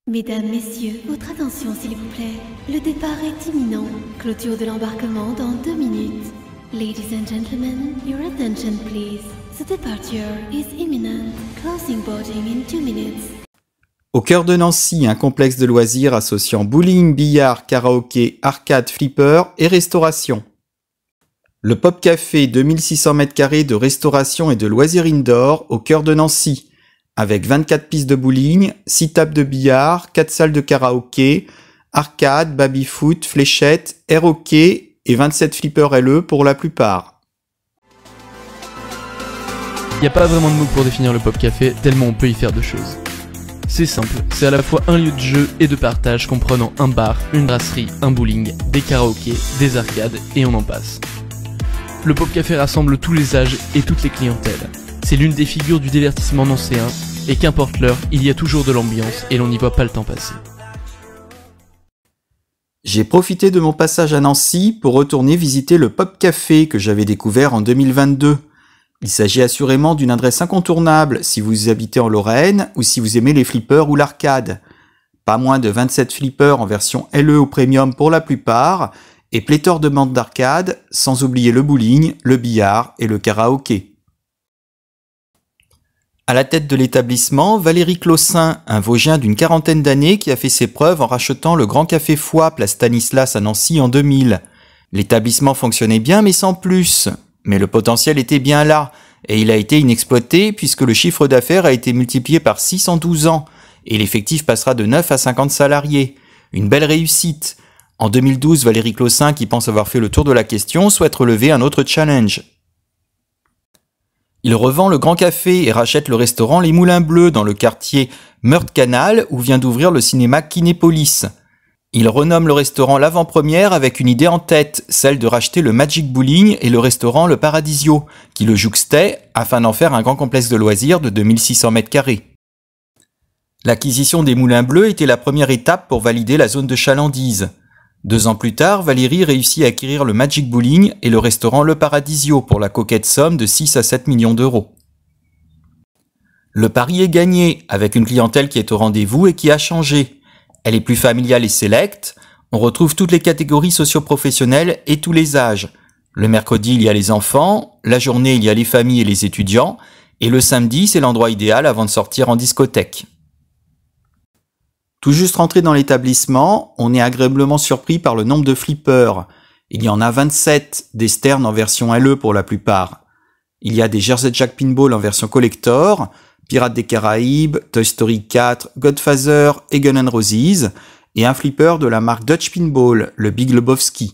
Mesdames, Messieurs, votre attention s'il vous plaît. Le départ est imminent. Clôture de l'embarquement dans 2 minutes. Ladies and gentlemen, your attention please. The departure is imminent. Closing boarding in 2 minutes. Au cœur de Nancy, un complexe de loisirs associant bowling, billard, karaoké, arcade, flipper et restauration. Le Pop Café, 2600 m² de restauration et de loisirs indoor au cœur de Nancy, avec 24 pistes de bowling, 6 tables de billard, 4 salles de karaoké, arcade, baby-foot, fléchettes, air hockey et 27 flippers LE pour la plupart. Il n'y a pas vraiment de mots pour définir le Pop Café, tellement on peut y faire de choses. C'est simple, c'est à la fois un lieu de jeu et de partage comprenant un bar, une brasserie, un bowling, des karaokés, des arcades et on en passe. Le Pop Café rassemble tous les âges et toutes les clientèles. C'est l'une des figures du divertissement nancéen, et qu'importe l'heure, il y a toujours de l'ambiance et l'on n'y voit pas le temps passer. J'ai profité de mon passage à Nancy pour retourner visiter le Pop Café que j'avais découvert en 2022. Il s'agit assurément d'une adresse incontournable si vous habitez en Lorraine ou si vous aimez les flippers ou l'arcade. Pas moins de 27 flippers en version LE ou Premium pour la plupart, et pléthore de bandes d'arcade, sans oublier le bowling, le billard et le karaoké. À la tête de l'établissement, Valérie Clossin, un Vosgien d'une quarantaine d'années qui a fait ses preuves en rachetant le Grand Café Foix, place Stanislas à Nancy en 2000. L'établissement fonctionnait bien mais sans plus. Mais le potentiel était bien là, et il a été inexploité puisque le chiffre d'affaires a été multiplié par 6 en 12 ans, et l'effectif passera de 9 à 50 salariés. Une belle réussite. En 2012, Valérie Clossin, qui pense avoir fait le tour de la question, souhaite relever un autre challenge. Il revend le Grand Café et rachète le restaurant Les Moulins Bleus dans le quartier Meurthe-Canal où vient d'ouvrir le cinéma Kinépolis. Il renomme le restaurant L'Avant-Première avec une idée en tête, celle de racheter le Magic Bowling et le restaurant Le Paradisio, qui le jouxtaient afin d'en faire un grand complexe de loisirs de 2600 m². L'acquisition des Moulins Bleus était la première étape pour valider la zone de chalandise. 2 ans plus tard, Valérie réussit à acquérir le Magic Bowling et le restaurant Le Paradisio pour la coquette somme de 6 à 7 millions d'euros. Le pari est gagné, avec une clientèle qui est au rendez-vous et qui a changé. Elle est plus familiale et sélecte, on retrouve toutes les catégories socio-professionnelles et tous les âges. Le mercredi, il y a les enfants, la journée, il y a les familles et les étudiants, et le samedi, c'est l'endroit idéal avant de sortir en discothèque. Tout juste rentré dans l'établissement, on est agréablement surpris par le nombre de flippers. Il y en a 27, des Stern en version LE pour la plupart. Il y a des Jersey Jack Pinball en version collector, Pirates des Caraïbes, Toy Story 4, Godfather et Guns N' Roses, et un flipper de la marque Dutch Pinball, le Big Lebowski.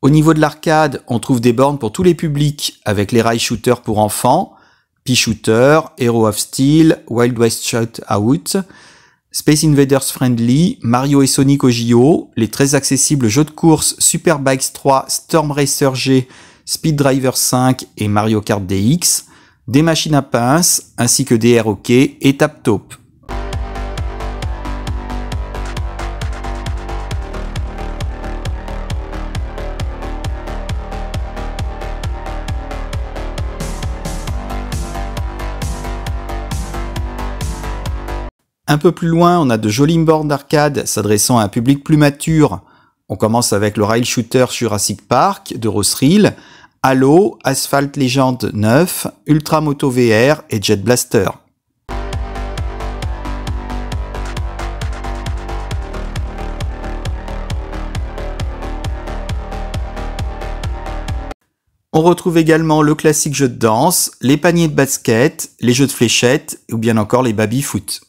Au niveau de l'arcade, on trouve des bornes pour tous les publics avec les rail shooters pour enfants, Pea Shooter, Hero of Steel, Wild West Shootout, Space Invaders Friendly, Mario et Sonic au JO, les très accessibles jeux de course Super Bikes 3, Storm Racer G, Speed Driver 5 et Mario Kart DX, des machines à pince, ainsi que des air hockey et tap taupe. Un peu plus loin, on a de jolies bornes d'arcade s'adressant à un public plus mature. On commence avec le rail shooter Jurassic Park de Rosthrill, Halo, Asphalt Legend 9, Ultra Moto VR et Jet Blaster. On retrouve également le classique jeu de danse, les paniers de basket, les jeux de fléchettes ou bien encore les baby-foot.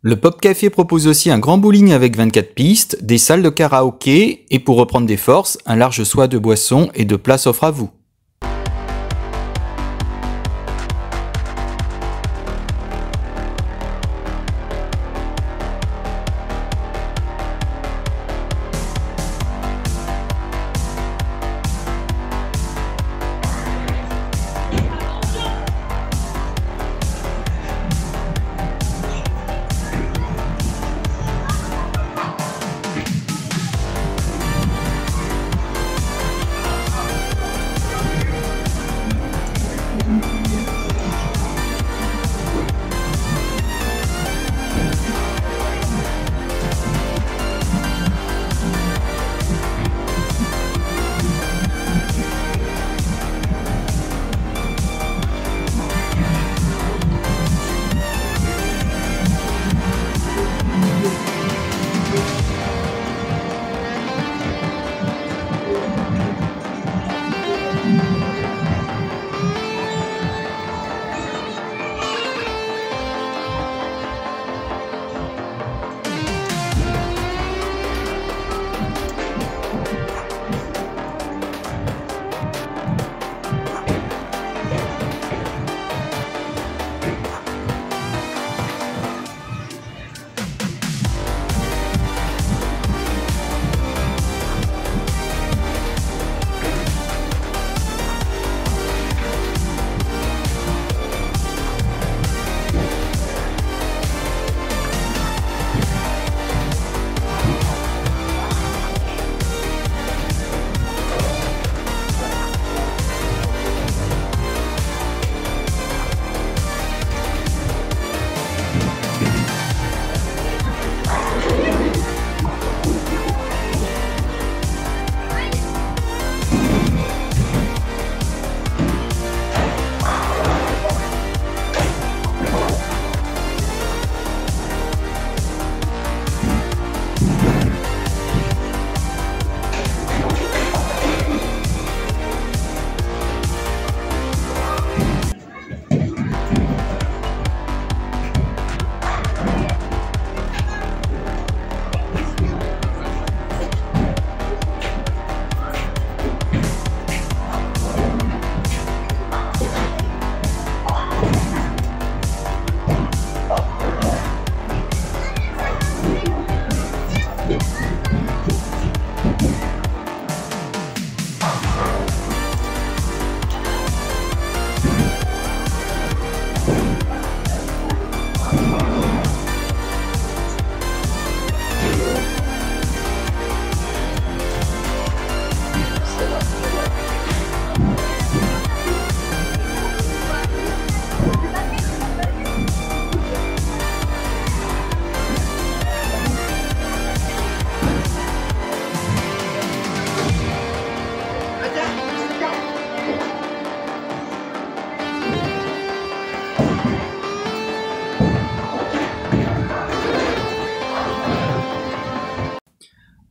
Le Pop Café propose aussi un grand bowling avec 24 pistes, des salles de karaoké et pour reprendre des forces, un large choix de boissons et de plats s'offre à vous.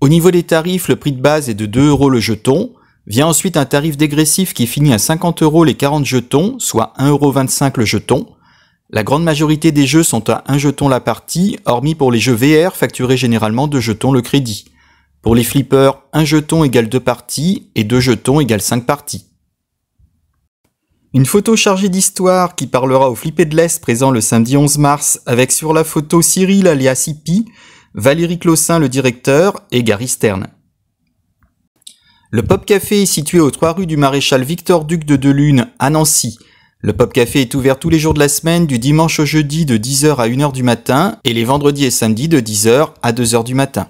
Au niveau des tarifs, le prix de base est de 2 € le jeton, Vient ensuite un tarif dégressif qui finit à 50 € les 40 jetons, soit 1,25 € le jeton. La grande majorité des jeux sont à 1 jeton la partie, hormis pour les jeux VR facturés généralement 2 jetons le crédit. Pour les flippers, 1 jeton égale 2 parties et 2 jetons égale 5 parties. Une photo chargée d'histoire qui parlera au Flippé de l'Est présent le samedi 11 mars avec sur la photo Cyril alias Hippie, Valérie Clossin le directeur et Gary Stern. Le Pop Café est situé aux 3 rues du Maréchal Victor Duc de Delune à Nancy. Le Pop Café est ouvert tous les jours de la semaine du dimanche au jeudi de 10h à 1h du matin et les vendredis et samedis de 10h à 2h du matin.